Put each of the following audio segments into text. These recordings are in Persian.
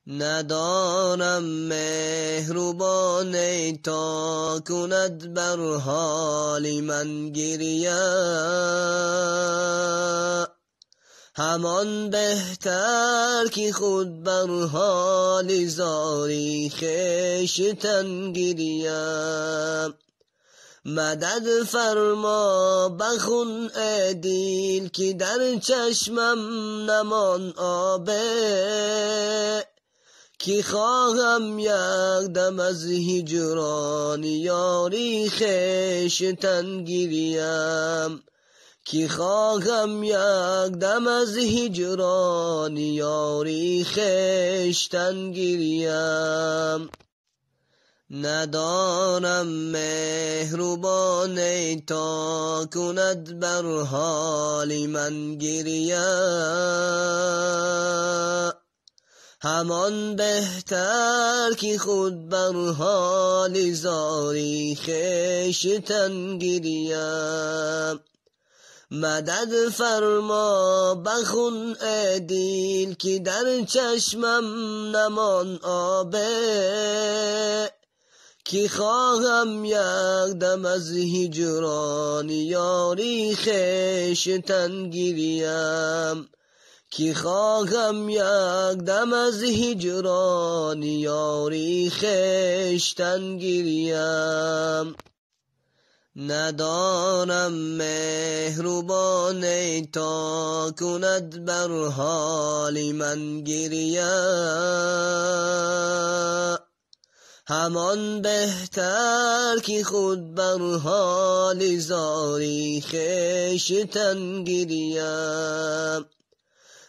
ندانم مهربان تا کند بر حال من گریه، همان بهتر که خود بر حال زاری خویشتن گریم. مدد فرما بخون ای دل که در چشمم نمان آبه، که خواهم یک دم از هجران یاری خویشتن گریم، که خواهم یک دم از هجران یاری خویشتن گریم. ندانم مهربان تا کند بر حال من گریه، همان بهتر که خود بر حال زاری خویشتن گریم. مدد فرما بخون ای دل که در چشمم نمان آبه، که خواهم یک دم از هجران یاری خویشتن گریم، که خواهم یک دم از هجران یاری خویشتن گریم. ندانم مهربان تا کند بر حال من گریه، همان بهتر که خود بر حال زاری خویشتن گریم.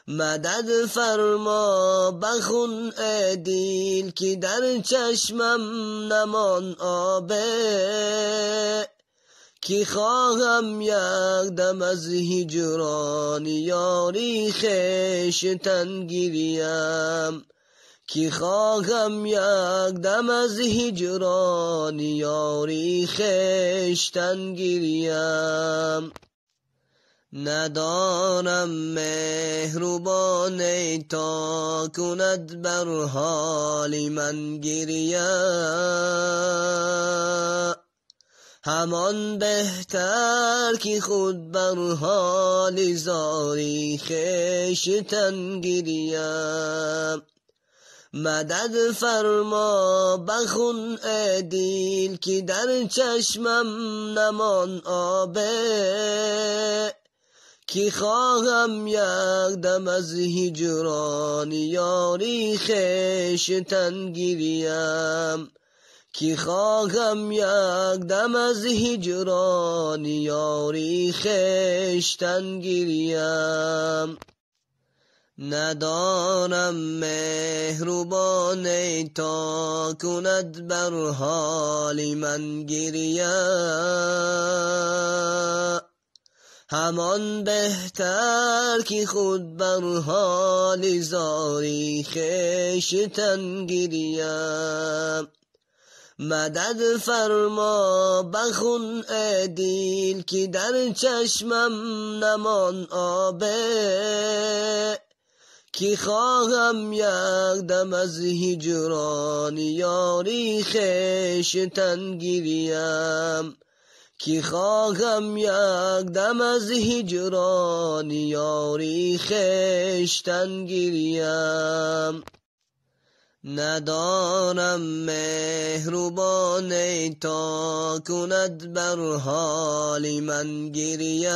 مدد فرما بخون ای دل که در چشمم نمان آبه، که خواهم یک دم از هجران یاری خویشتن گریم، که خواهم یک دم از هجران یاری خویشتن گریم. ندانم مهربان تا کند بر حال من گریه، همان بهتر که خود بر حال زاری خویشتن گریم. مدد فرما بخون ای دل که در چشمم نمان آبه، که خواهم یک دم از هجران یاری خویشتن گریم، که خواهم یک دم از هجران یاری خویشتن گریم. ندانم مهربان تا کند بر حال من گریه، همان بهتر که خود بر حال زاری خویشتن گریم. مدد فرما بخون ای دل که در چشمم نمان آبه، که خواهم یک دم از هجران یاری خویشتن گریم، که خواهم یک دم از هجران یاری خویشتن گریم. ندانم مهربان تا کند بر حال من گریه،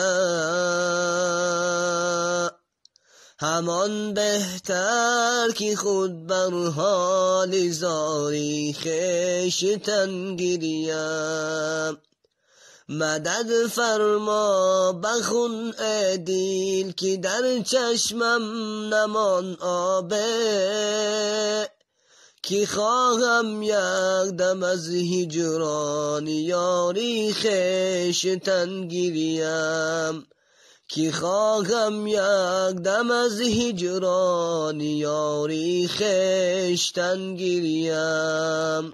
همان بهتر که خود بر حال زاری خویشتن گریم. مدد فرما بخون ای دل که در چشمم نمان آبه، که خواهم یک دم از هجران یاری خویشتن گریم، که خواهم یک دم از هجران یاری خویشتن گریم.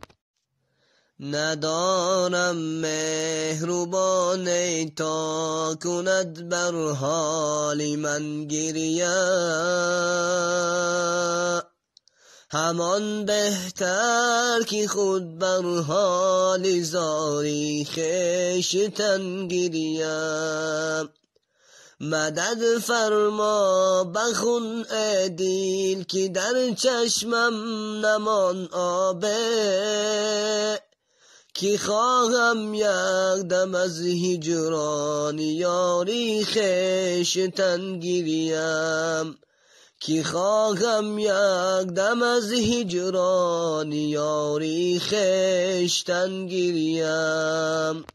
ندانم مهربان تا کند بر حال من گریه، همان بهتر که خود بر حال زاری خویشتن گریم. مدد فرما بخون ای دل که در چشمم نمان آبه، که خواهم یک دم از هجران یاری خویشتن گریم. که خواهم یک دم از هجران یاری خویشتن گریم.